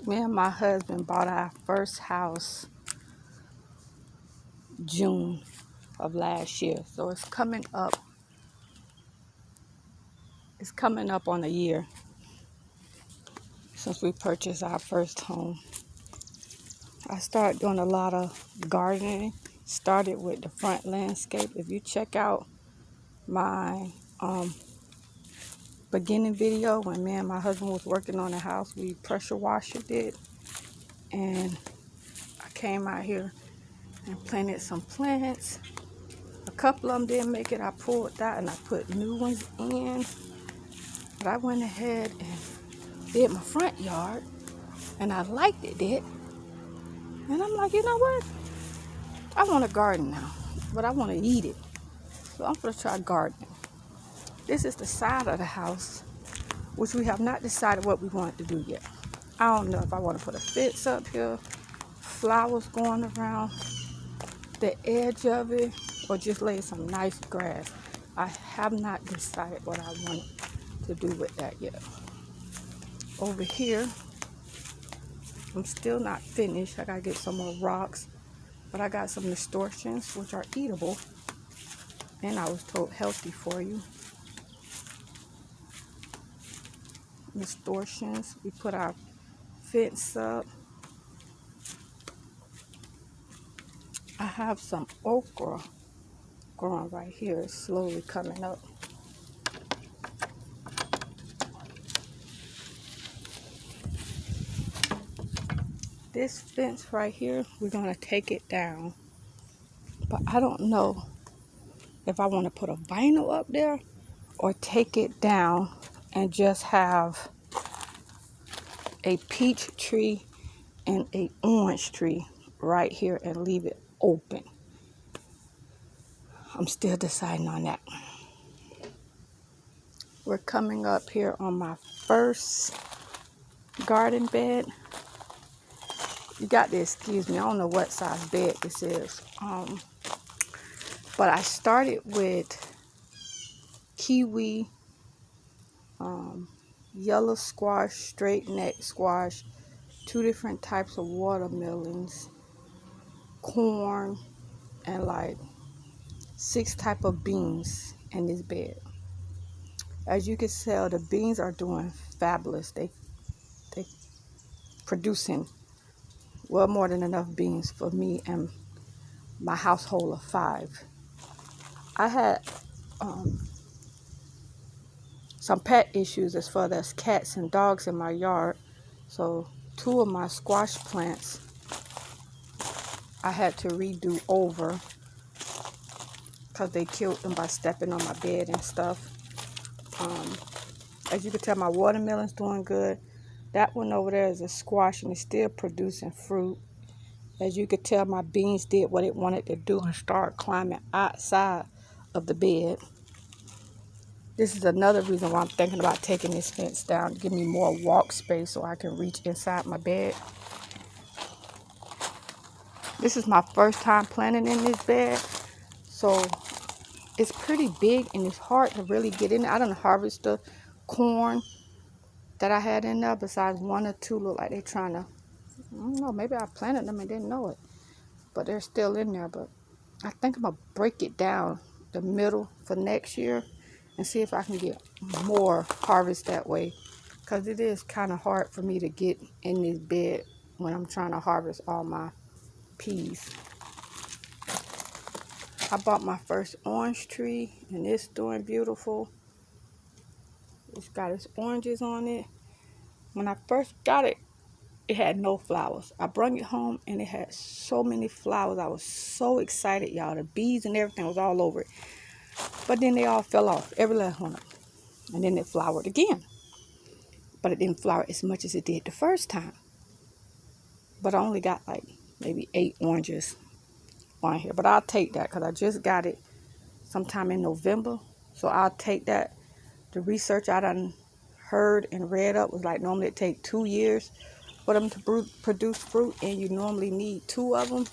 Me and my husband bought our first house June of last year. So it's coming up. It's coming up on a year since we purchased our first home. I started doing a lot of gardening. Started with the front landscape. If you check out my beginning video when me and my husband was working on the house, we pressure washed it, and I came out here and planted some plants. A couple of them didn't make it. I pulled that and I put new ones in. But I went ahead and did my front yard, and I liked it. And I'm like, you know what? I want a garden now, but I want to eat it. So I'm going to try gardening. This is the side of the house, which we have not decided what we want to do yet. I don't know if I want to put a fence up here, flowers going around the edge of it, or just lay some nice grass. I have not decided what I want to do with that yet. Over here, I'm still not finished. I gotta get some more rocks, but I got some nasturtiums, which are eatable, and I was told healthy for you. Nasturtiums. We put our fence up. I have some okra growing right here. It's slowly coming up. This fence right here, we're gonna take it down, but I don't know if I want to put a vinyl up there or take it down and just have a peach tree and a orange tree right here and leave it open. I'm still deciding on that. We're coming up here on my first garden bed. You got to excuse me, I don't know what size bed this is. But I started with kiwi, yellow squash, straight neck squash, 2 different types of watermelons, corn, and like 6 type of beans in this bed. As you can tell, the beans are doing fabulous. They producing well more than enough beans for me and my household of 5. I had some pet issues as far as cats and dogs in my yard. So 2 of my squash plants I had to redo over because they killed them by stepping on my bed and stuff. As you can tell, my watermelon's doing good. That one over there is a squash and it's still producing fruit. As you could tell, my beans did what it wanted to do and start climbing outside of the bed. This is another reason why I'm thinking about taking this fence down to give me more walk space so I can reach inside my bed. This is my first time planting in this bed, so it's pretty big and it's hard to really get in. I done harvest the corn that I had in there, besides 1 or 2 look like they're trying to, I don't know, maybe I planted them and didn't know it, but they're still in there. But I think I'm gonna break it down the middle for next year and see if I can get more harvest that way, because it is kind of hard for me to get in this bed when I'm trying to harvest all my peas. I bought my first orange tree and it's doing beautiful. It's got its oranges on it. When I first got it, it had no flowers. I brought it home and it had so many flowers. I was so excited, y'all. The bees and everything was all over it. But then they all fell off, every last one of them. And then it flowered again. But it didn't flower as much as it did the first time. But I only got like maybe 8 oranges on here. But I'll take that because I just got it sometime in November. So I'll take that. The research I done heard and read up was like normally it take 2 years for them to produce fruit, and you normally need 2 of them.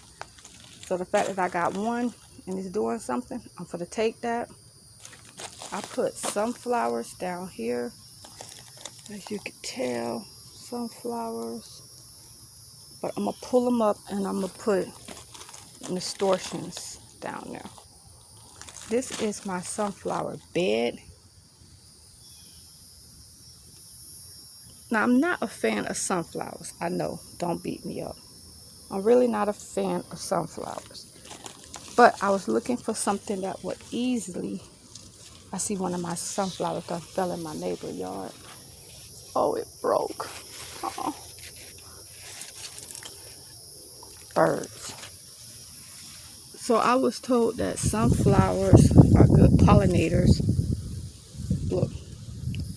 So the fact that I got 1 and it's doing something, I'm going to take that. I put sunflowers down here. As you can tell, sunflowers. But I'm going to pull them up and I'm going to put nasturtiums down there. This is my sunflower bed. Now, I'm not a fan of sunflowers. I know, don't beat me up. I'm really not a fan of sunflowers. But I was looking for something that would easily... I see one of my sunflowers that fell in my neighbor's yard. Oh, it broke. Oh. Birds. So I was told that sunflowers are good pollinators. Look,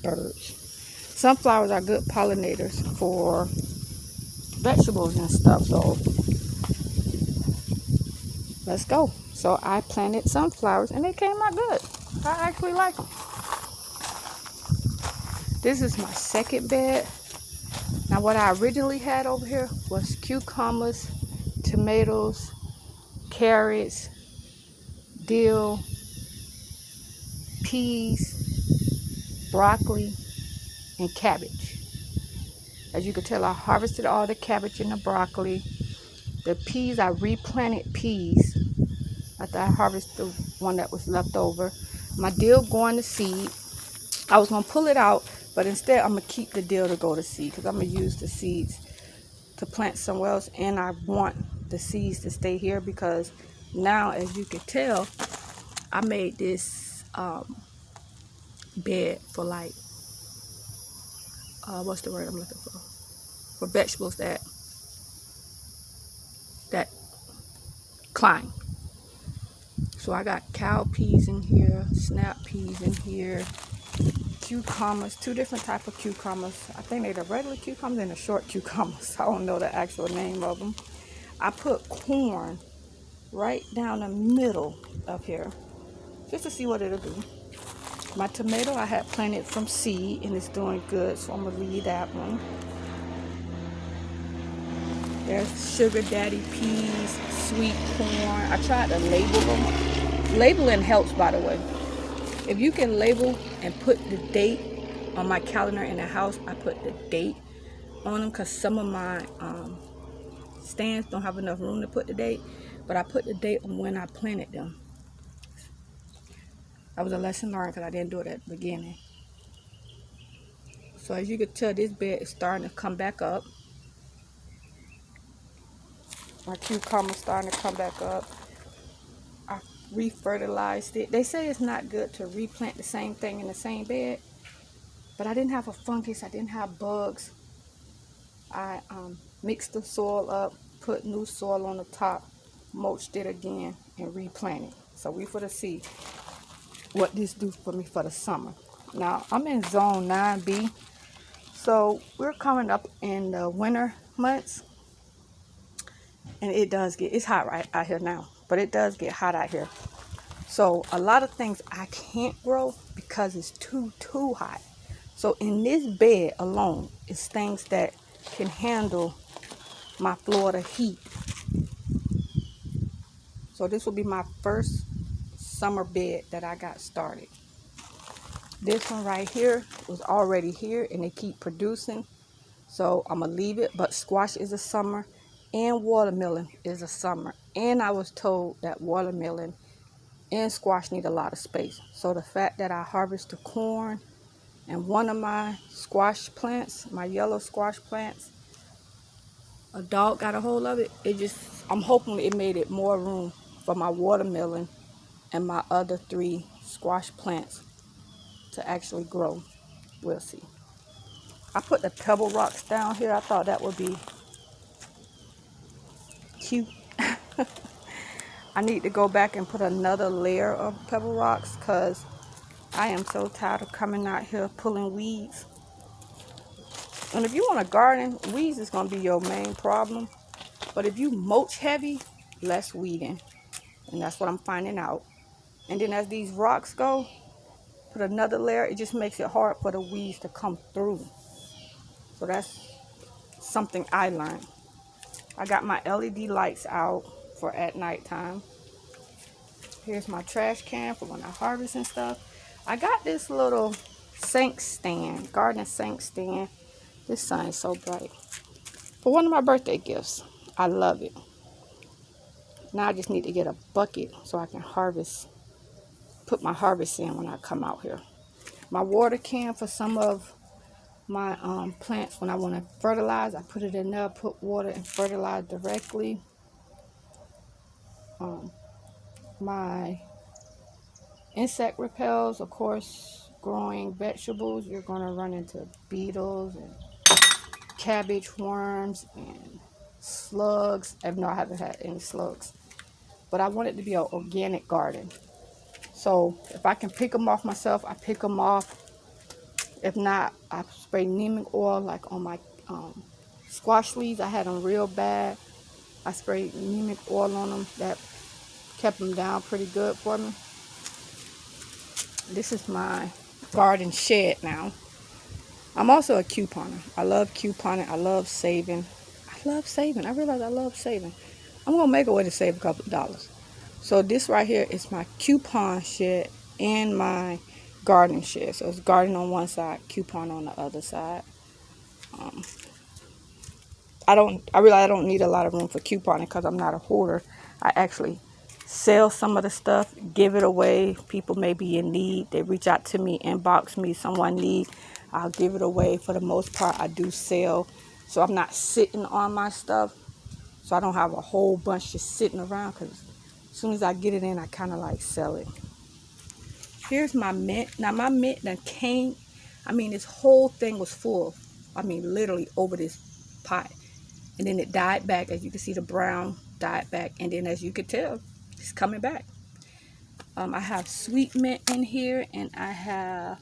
birds. Sunflowers are good pollinators for vegetables and stuff. So let's go. So I planted sunflowers and they came out good. I actually like them. This is my second bed. Now what I originally had over here was cucumbers, tomatoes, carrots, dill, peas, broccoli, and cabbage. As you can tell, I harvested all the cabbage and the broccoli. The peas, I replanted peas after I harvested the one that was left over. My dill going to seed. I was going to pull it out, but instead I'm going to keep the dill to go to seed because I'm going to use the seeds to plant somewhere else. And I want the seeds to stay here because now, as you can tell, I made this bed for like, what's the word I'm looking for? For vegetables that climb. So I got cow peas in here, snap peas in here, cucumbers, two different types of cucumbers. I think they're the regular cucumbers and the short cucumbers. I don't know the actual name of them. I put corn right down the middle of here just to see what it'll do. My tomato I had planted from seed and it's doing good, so I'm gonna leave that one. There's sugar daddy peas, sweet corn. I tried to label them. Labeling helps, by the way. If you can label and put the date on my calendar in the house, I put the date on them because some of my stands don't have enough room to put the date, but I put the date on when I planted them. That was a lesson learned because I didn't do it at the beginning. So as you can tell, this bed is starting to come back up. My cucumber's starting to come back up. I refertilized it. They say it's not good to replant the same thing in the same bed, but I didn't have a fungus. I didn't have bugs. I mixed the soil up, put new soil on the top, mulched it again, and replanted. So we for to see what this do for me for the summer. Now I'm in zone 9B, so we're coming up in the winter months. And it does get, it's hot right out here now, but it does get hot out here. So a lot of things I can't grow because it's too hot. So in this bed alone, it's things that can handle my Florida heat. So this will be my first summer bed that I got started. This one right here was already here and they keep producing. So I'm gonna leave it, but squash is a summer. And watermelon is a summer. And I was told that watermelon and squash need a lot of space. So the fact that I harvest the corn and one of my squash plants, my yellow squash plants, a dog got a hold of it. I'm hoping it made it more room for my watermelon and my other 3 squash plants to actually grow. We'll see. I put the pebble rocks down here. I thought that would be cute. I need to go back and put another layer of pebble rocks because I am so tired of coming out here pulling weeds. And if you want to garden, weeds is going to be your main problem. But if you mulch heavy, less weeding. And that's what I'm finding out. And then as these rocks go, put another layer. It just makes it hard for the weeds to come through. So that's something I learned. I got my LED lights out for at nighttime. Here's my trash can for when I harvest and stuff. I got this little sink stand, garden sink stand. This sun is so bright. for one of my birthday gifts. I love it. Now I just need to get a bucket so I can harvest, put my harvest in when I come out here. My water can for some of my plants, when I want to fertilize, I put it in there, put water and fertilize directly. My insect repels, of course, growing vegetables, you're going to run into beetles and cabbage worms and slugs. No, I haven't had any slugs, but I want it to be an organic garden. So if I can pick them off myself, I pick them off. If not, I spray neem oil like on my squash leaves. I had them real bad. I sprayed neem oil on them. That kept them down pretty good for me. This is my garden shed now. I'm also a couponer. I love couponing. I love saving. I realize I love saving. I'm going to make a way to save a couple of dollars. So this right here is my coupon shed and my garden shed. So it's garden on one side, coupon on the other side. I realize I don't need a lot of room for couponing because I'm not a hoarder. I actually sell some of the stuff, give it away. People may be in need. They reach out to me, inbox me, someone need. I'll give it away. For the most part, I do sell. So I'm not sitting on my stuff. So I don't have a whole bunch just sitting around, because as soon as I get it in, I kind of like sell it. Here's my mint. Now my mint that came, this whole thing was full. Literally over this pot. And then it died back. As you can see, the brown died back. And then as you could tell, it's coming back. I have sweet mint in here, and I have,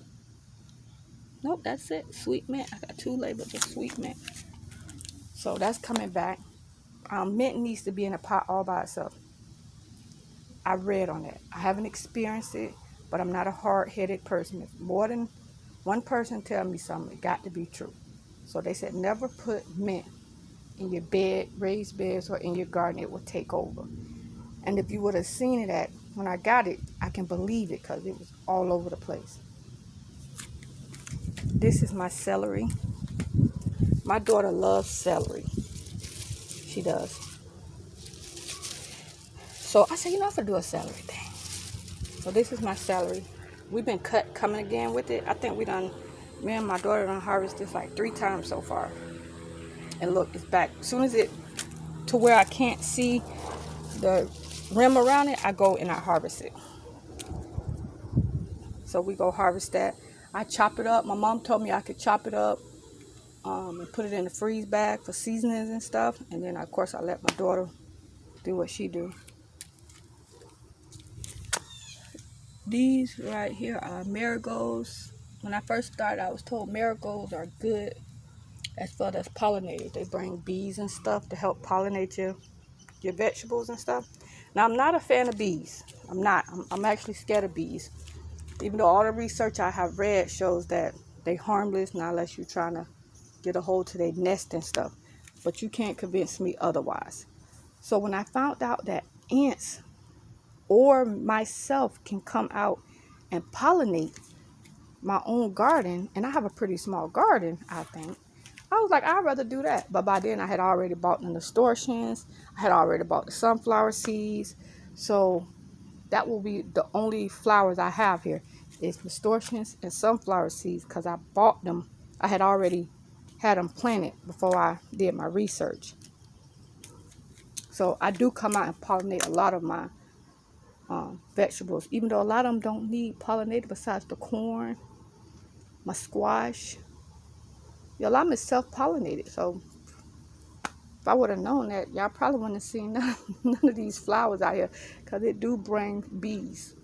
nope, that's it, sweet mint. I got 2 labels of sweet mint. So that's coming back. Mint needs to be in a pot all by itself. I read on that. I haven't experienced it, but I'm not a hard-headed person. If more than one person tell me something, it got to be true. So they said never put mint in your bed, raised beds, or in your garden. It will take over. And if you would have seen it when I got it, I can believe it, because it was all over the place. This is my celery. My daughter loves celery. She does. So I said, I'm going to do a celery thing. So this is my celery. We've been coming again with it. I think me and my daughter done harvested this like 3 times so far. And look, it's back. As soon as it, to where I can't see the rim around it, I go and I harvest it. So we go harvest that. I chop it up. My mom told me I could chop it up and put it in the freeze bag for seasonings and stuff. And then, of course, I let my daughter do what she do. These right here are marigolds. When I first started, I was told marigolds are good as far as pollinators. They bring bees and stuff to help pollinate your vegetables and stuff. Now, I'm not a fan of bees. I'm not. I'm actually scared of bees. Even though all the research I have read shows that they harmless, not unless you're trying to get a hold to their nest and stuff. But you can't convince me otherwise. So when I found out that ants or myself can come out and pollinate my own garden, and I have a pretty small garden, I think, I was like, I'd rather do that. But by then I had already bought the nasturtiums. I had already bought the sunflower seeds. So that will be the only flowers I have here is nasturtiums and sunflower seeds, because I bought them. I had already had them planted before I did my research. So I do come out and pollinate a lot of my vegetables, even though a lot of them don't need pollinated besides the corn, my squash. A lot of them is self-pollinated. So if I would have known that, y'all probably wouldn't have seen none of these flowers out here, because it do bring bees.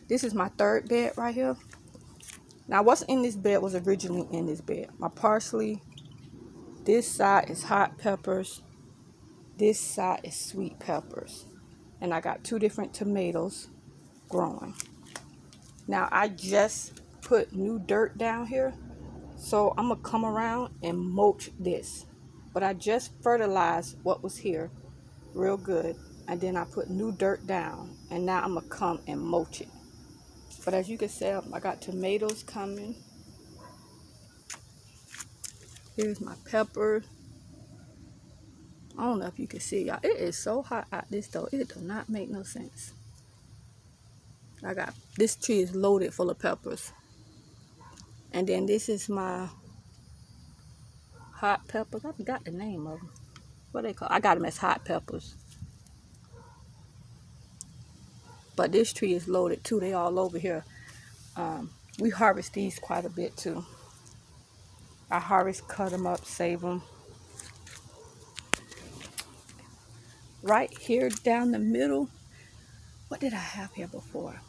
This is my 3rd bed right here. Now, what's in this bed was originally in this bed. My parsley. This side is hot peppers. This side is sweet peppers. And I got 2 different tomatoes growing. Now, I just put new dirt down here. So I'm going to come around and mulch this. But I just fertilized what was here real good. And then I put new dirt down. And now I'm going to come and mulch it. But as you can see, I got tomatoes coming. Here's my pepper. I don't know if you can see, y'all. It is so hot out this though. It does not make no sense. I got, this tree is loaded full of peppers. And then this is my hot peppers. I forgot the name of them. What they call? I got them as hot peppers. But this tree is loaded too. They all over here. We harvest these quite a bit too. I harvest, cut them up, save them. Right here down the middle. What did I have here before?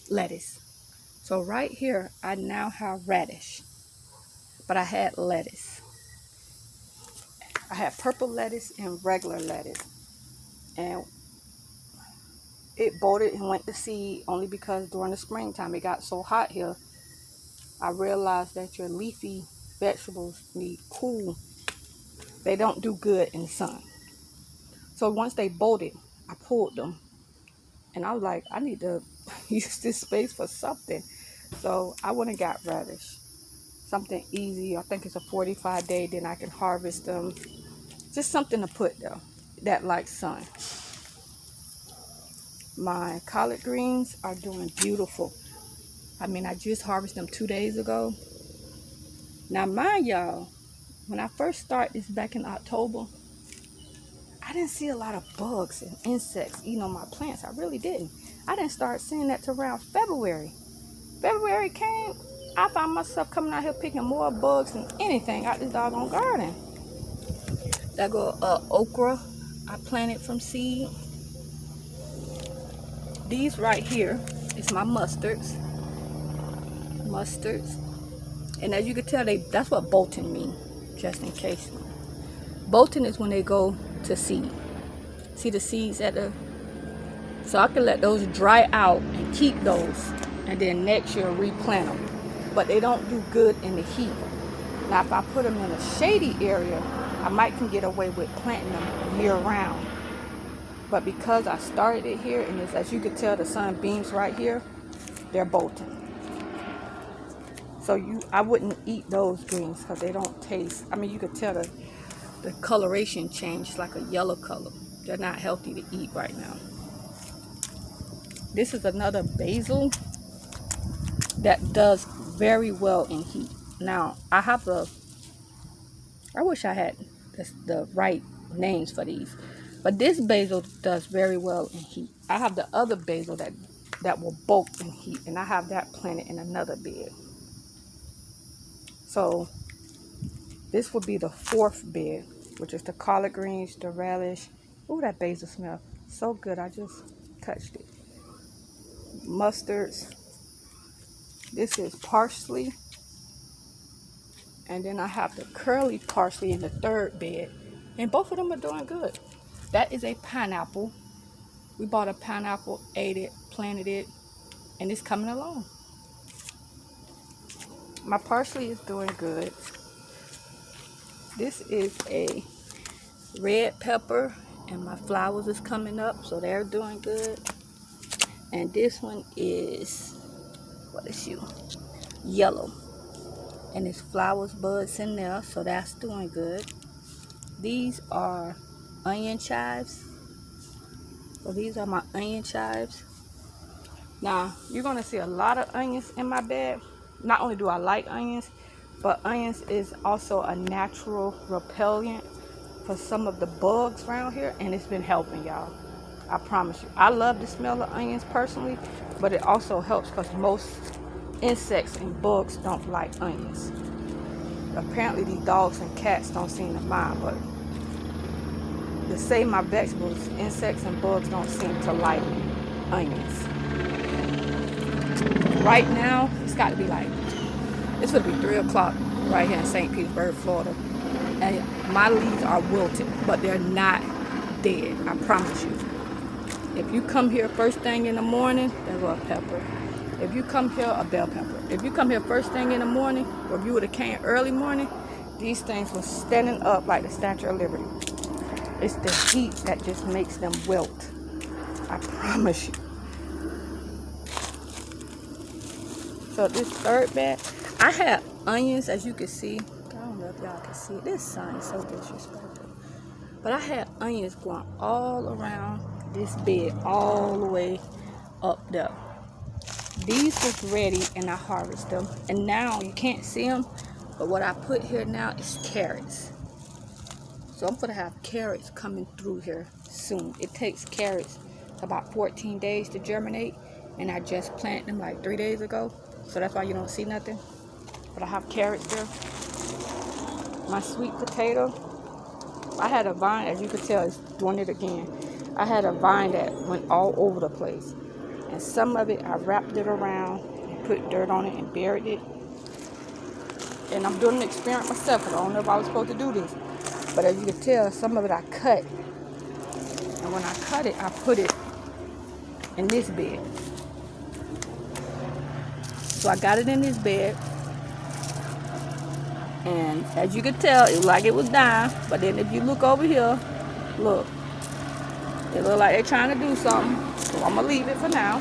Lettuce. So right here, I now have radish. But I had lettuce. I had purple lettuce and regular lettuce. And it bolted and went to seed only because during the springtime it got so hot here. I realized that your leafy vegetables need cool. They don't do good in the sun. So once they bolted, I pulled them. And I was like, I need to use this space for something. So I went and got radish. Something easy. I think it's a 45-day. Then I can harvest them. Just something to put though that likes sun. My collard greens are doing beautiful. I mean, I just harvested them 2 days ago. Now mind y'all, when I first started this back in October, I didn't see a lot of bugs and insects eating on my plants. I really didn't. I didn't start seeing that till around February. February came, I found myself coming out here picking more bugs than anything out this doggone garden. That go okra I planted from seed. These right here is my mustards. And as you can tell, that's what bolting means, just in case. Bolting is when they go to seed. See the seeds at the, so I can let those dry out and keep those, and then next year replant them. But they don't do good in the heat. Now if I put them in a shady area, I might can get away with planting them year round. But because I started it here, and it's, as you can tell, the sun beams right here, they're bolting. So I wouldn't eat those greens because they don't taste. I mean, you could tell the coloration changed, like a yellow color. They're not healthy to eat right now. This is another basil that does very well in heat. Now, I wish I had the right names for these. But this basil does very well in heat. I have the other basil that will bulk in heat, and I have that planted in another bed. So this will be the fourth bed, which is the collard greens, the relish. Ooh, that basil smells so good. I just touched it. Mustards. This is parsley. And then I have the curly parsley in the third bed. And both of them are doing good. That is a pineapple. We bought a pineapple, ate it, planted it, and it's coming along. My parsley is doing good. This is a red pepper, and my flowers is coming up, so they're doing good. And this one is, what is you? Yellow. And there's flowers, buds in there, so that's doing good. These are onion chives. So these are my onion chives. Now, you're going to see a lot of onions in my bed. Not only do I like onions, but onions is also a natural repellent for some of the bugs around here, and it's been helping, y'all. I promise you. I love the smell of onions personally, but it also helps because most insects and bugs don't like onions. Apparently these dogs and cats don't seem to mind, but to say my vegetables, insects and bugs don't seem to like onions. Right now, it's got to be like, it's going to be 3 o'clock right here in St. Petersburg, Florida. And my leaves are wilted, but they're not dead, I promise you. If you come here first thing in the morning, there's a pepper. If you come here, a bell pepper. If you come here first thing in the morning, or if you would have came early morning, these things were standing up like the Statue of Liberty. It's the heat that just makes them wilt. I promise you. So this third bed, I had onions, as you can see. I don't know if y'all can see it. This sun is so disrespectful. But I had onions growing all around this bed, all the way up there. These was ready and I harvested them. And now you can't see them, but what I put here now is carrots. So I'm gonna have carrots coming through here soon. It takes carrots about 14 days to germinate, and I just planted them like 3 days ago. So that's why you don't see nothing. But I have carrots there. My sweet potato. I had a vine, as you could tell, it's doing it again. I had a vine that went all over the place. And some of it, I wrapped it around and put dirt on it and buried it. And I'm doing an experiment myself, because I don't know if I was supposed to do this. But as you can tell, some of it I cut. And when I cut it, I put it in this bed. So I got it in this bed. And as you can tell, it looked like it was dying. But then if you look over here, look. It look like they're trying to do something. So I'm going to leave it for now.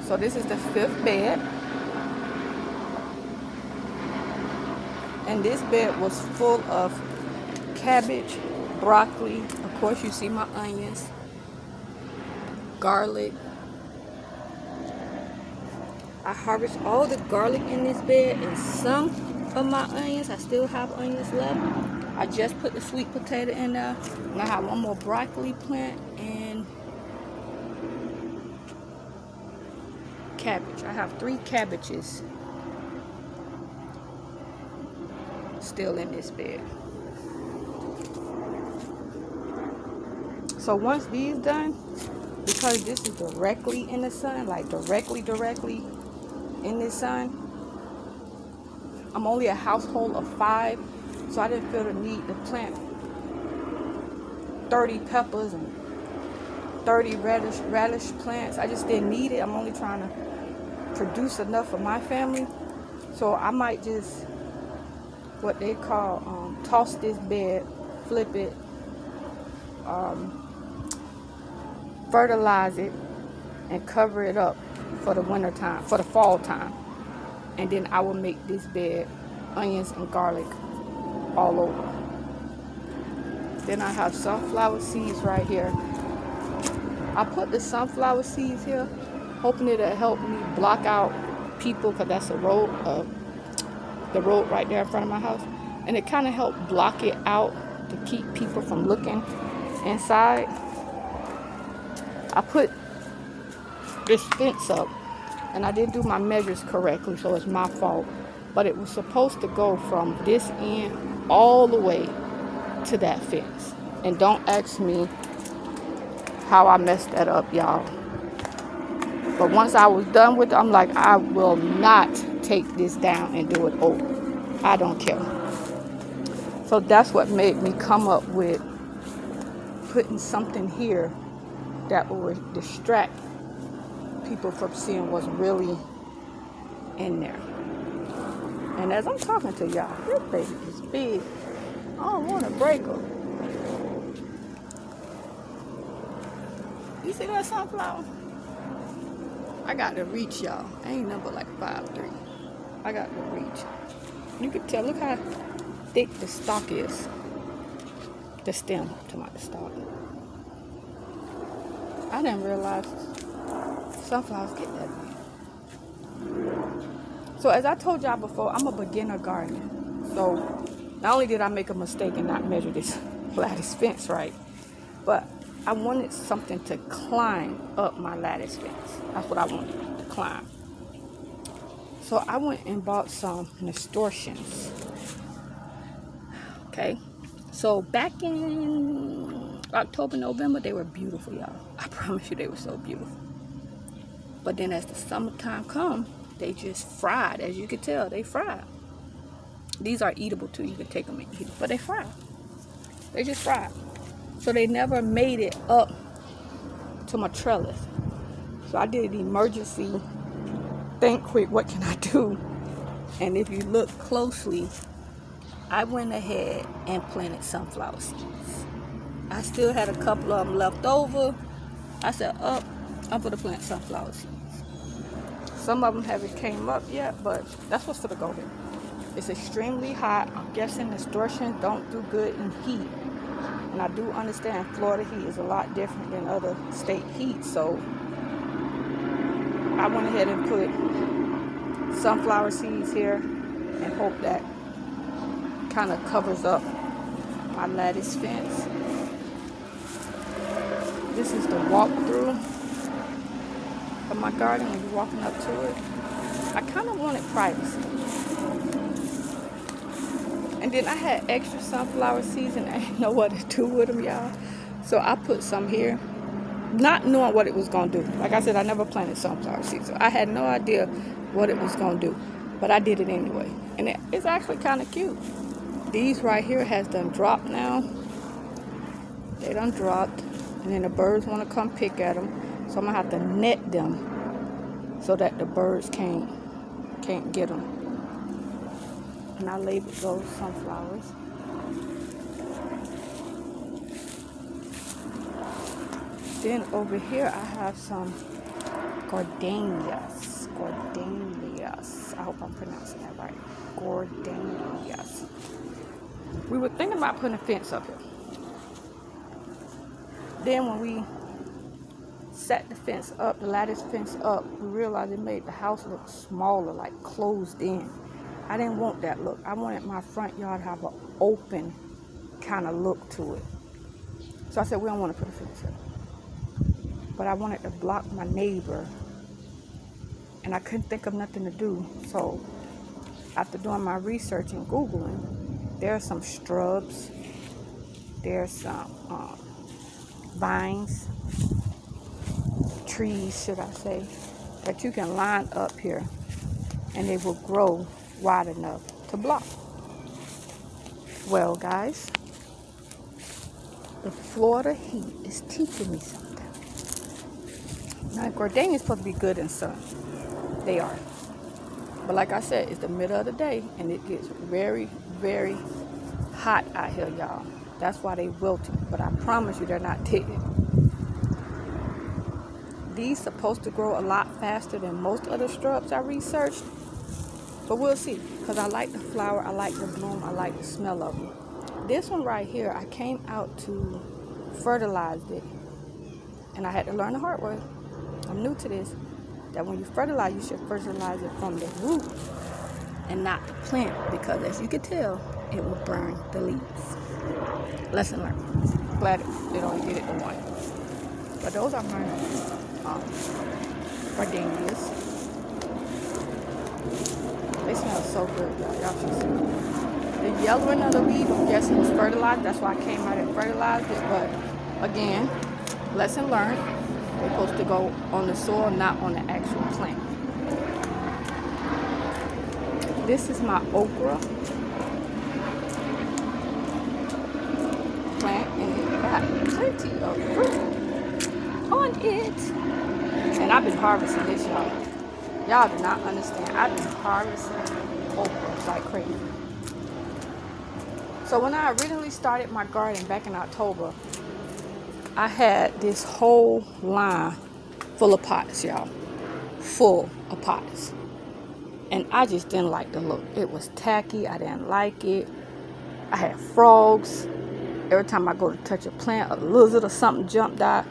So this is the 5th bed. And this bed was full of cabbage, broccoli. Of course, you see my onions, garlic. I harvest all the garlic in this bed and some of my onions. I still have onions left. I just put the sweet potato in there. And I have one more broccoli plant and cabbage. I have 3 cabbages still in this bed. So once these done, because this is directly in the sun, like directly in the sun, I'm only a household of 5, so I didn't feel the need to plant 30 peppers and 30 radish plants. I just didn't need it. I'm only trying to produce enough for my family. So I might just, what they call, toss this bed, flip it, fertilize it, and cover it up for the winter time, for the fall time. And then I will make this bed onions and garlic all over. Then I have sunflower seeds right here. I put the sunflower seeds here, hoping it'll help me block out people, because that's a road, the road right there in front of my house. And it kind of helped block it out to keep people from looking inside. I put this fence up, and I didn't do my measures correctly, so it's my fault. But it was supposed to go from this end all the way to that fence. And don't ask me how I messed that up, y'all. But once I was done with it, I'm like, I will not take this down and do it over. I don't care. So that's what made me come up with putting something here that would distract people from seeing what's really in there. And as I'm talking to y'all, this baby is big. I don't want to break her. You see that sunflower? I got to reach, y'all. I ain't number like 5'3". I got to reach. You can tell, look how thick the stalk is. The stem, to my stalk. I didn't realize sunflowers get that big. So as I told y'all before, I'm a beginner gardener. So not only did I make a mistake and not measure this lattice fence right, but I wanted something to climb up my lattice fence. That's what I wanted to climb. So I went and bought some nasturtiums. Okay. So back in October, November, they were beautiful, y'all. I promise you they were so beautiful. But then as the summertime come, they just fried. As you can tell, they fried. These are eatable too. You can take them and eat them. But they fried. They just fried. So they never made it up to my trellis. So I did an emergency, think quick, what can I do? And if you look closely, I went ahead and planted sunflower seeds. I still had a couple of them left over. I said, I'm going to plant sunflower seeds. Some of them haven't came up yet, but that's what's going to go there. It's extremely hot. I'm guessing nasturtium don't do good in heat. And I do understand Florida heat is a lot different than other state heat. So I went ahead and put sunflower seeds here and hope that kind of covers up my lattice fence. This is the walkthrough of my garden when you're walking up to it. I kind of wanted privacy. And then I had extra sunflower seeds and I didn't know what to do with them, y'all. So I put some here, not knowing what it was going to do. Like I said, I never planted sunflower seeds. So I had no idea what it was going to do. But I did it anyway. And it's actually kind of cute. These right here has done dropped now. They done dropped. And then the birds want to come pick at them. So I'm going to have to net them so that the birds can't get them. And I labeled those sunflowers. Then over here I have some Gardenias. Gardenias. I hope I'm pronouncing that right. Gardenias. We were thinking about putting a fence up here. Then when we set the fence up, the lattice fence up, we realized it made the house look smaller, like closed in. I didn't want that look. I wanted my front yard to have an open kind of look to it. So I said, we don't want to put a fence up. But I wanted to block my neighbor. And I couldn't think of nothing to do. So after doing my research and Googling, there are some shrubs. There's some vines, trees, should I say, that you can line up here. And they will grow wide enough to block. Well, guys, the Florida heat is teaching me something. Now, Gardenia is supposed to be good in sun. They are. But like I said, it's the middle of the day, and it gets very, very hot out here, y'all. That's why they wilted. But I promise you, they're not dead. These supposed to grow a lot faster than most other shrubs I researched. But we'll see, because I like the flower, I like the bloom, I like the smell of them. This one right here, I came out to fertilize it. And I had to learn the hard way. I'm new to this. That when you fertilize, you should fertilize it from the root and not the plant. Because as you can tell, it will burn the leaves. Lesson learned. Glad it only did it to one. But those are my gardenias. They smell so good, y'all. Y'all should see. The yellowing of the leaf, I'm guessing, was fertilized. That's why I came out and fertilized it. But again, lesson learned. They're supposed to go on the soil, not on the actual plant. This is my okra plant, and it got plenty of fruit on it. And I've been harvesting this, y'all. Y'all do not understand. I've been harvesting okra like crazy. So when I originally started my garden back in October, I had this whole line full of pots, y'all. Full of pots. And I just didn't like the look. It was tacky. I didn't like it. I had frogs. Every time I go to touch a plant, a lizard or something jumped out.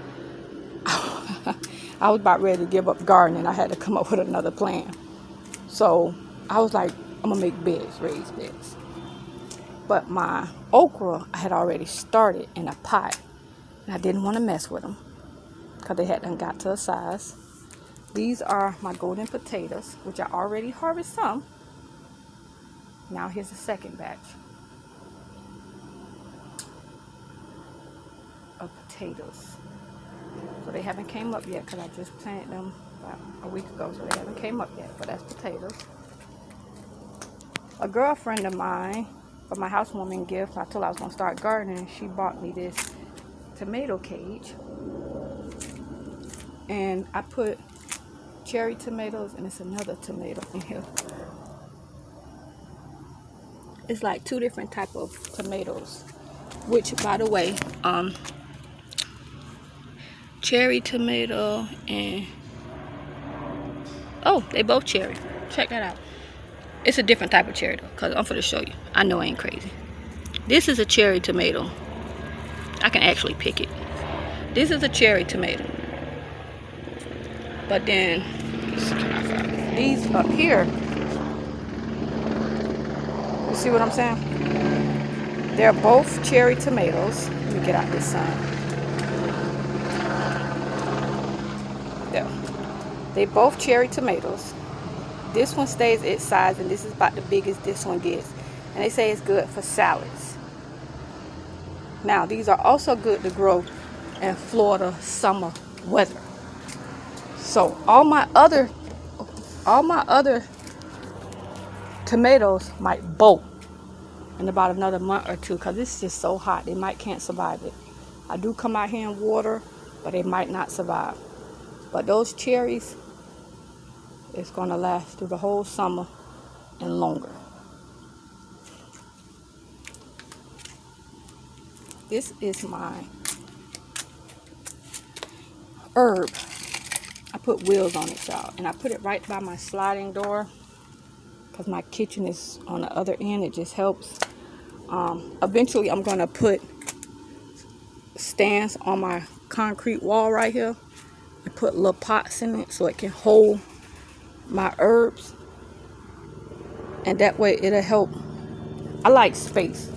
I was about ready to give up gardening. I had to come up with another plan. So I was like, I'm going to make beds, raised beds. But my okra, I had already started in a pot. And I didn't want to mess with them because they hadn't got to a size. These are my golden potatoes, which I already harvested some. Now here's the second batch of potatoes. So they haven't came up yet because I just planted them about a week ago, so they haven't came up yet, but that's potatoes. A girlfriend of mine, for my housewarming gift, I told her I was going to start gardening. She bought me this tomato cage, and I put cherry tomatoes, and it's another tomato in here. It's like two different type of tomatoes, which, by the way, cherry tomato and they both cherry. Check that out. It's a different type of cherry though, because I'm going to show you. I know I ain't crazy. This is a cherry tomato. I can actually pick it. This is a cherry tomato. But then, these up here, you see what I'm saying? They're both cherry tomatoes. Let me get out this sun. There. They both cherry tomatoes. This one stays its size, and this is about the biggest this one gets. And they say it's good for salads. Now, these are also good to grow in Florida summer weather. So all my other tomatoes might bolt in about another month or two, because it's just so hot. They can't survive it. I do come out here and water, but they might not survive. But those cherries, it's going to last through the whole summer and longer. This is my herb. I put wheels on it, y'all, and I put it right by my sliding door because my kitchen is on the other end. It just helps. Eventually, I'm going to put stands on my concrete wall right here and put little pots in it so it can hold my herbs, and that way it'll help. I like space.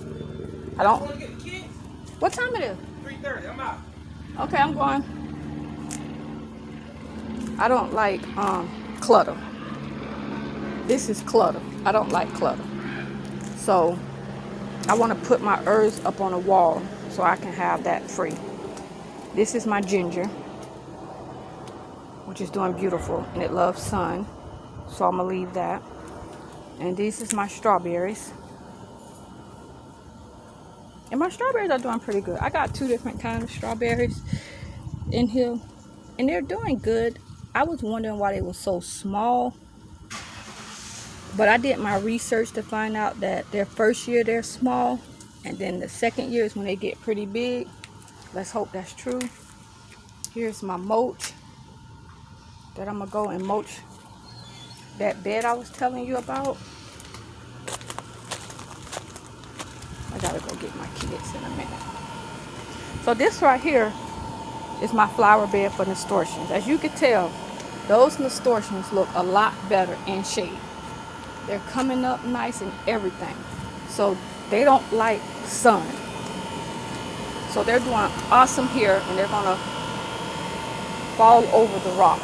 I don't. What time it is? 3:30. I'm out. Okay, I'm going. I don't like clutter. This is clutter. I don't like clutter. So I want to put my herbs up on a wall so I can have that free. This is my ginger, which is doing beautiful, and it loves sun. So I'm going to leave that. And this is my strawberries. And my strawberries are doing pretty good. I got 2 different kinds of strawberries in here, and they're doing good. I was wondering why they were so small, but I did my research to find out that their first year they're small, and then the second year is when they get pretty big. Let's hope that's true. Here's my mulch that I'm gonna go and mulch that bed I was telling you about. I gotta go get my kids in a minute. So this right here is my flower bed for nasturtiums. As you can tell, those nasturtiums look a lot better in shade. They're coming up nice and everything. So they don't like sun. So they're doing awesome here, and they're gonna fall over the rocks.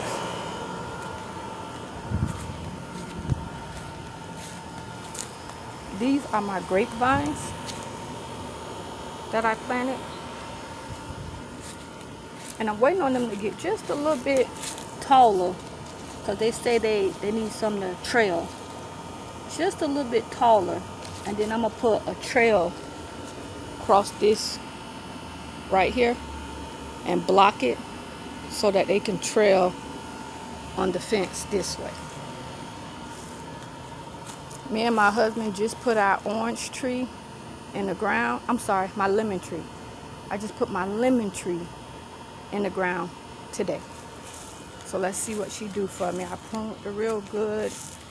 These are my grapevines that I planted. And I'm waiting on them to get just a little bit taller, because they say they need something to trail. Just a little bit taller. And then I'm going to put a trail across this right here and block it so that they can trail on the fence this way. Me and my husband just put our orange tree in the ground. I'm sorry, my lemon tree. I just put my lemon tree in the ground today. So let's see what she do for me. I pruned it real good.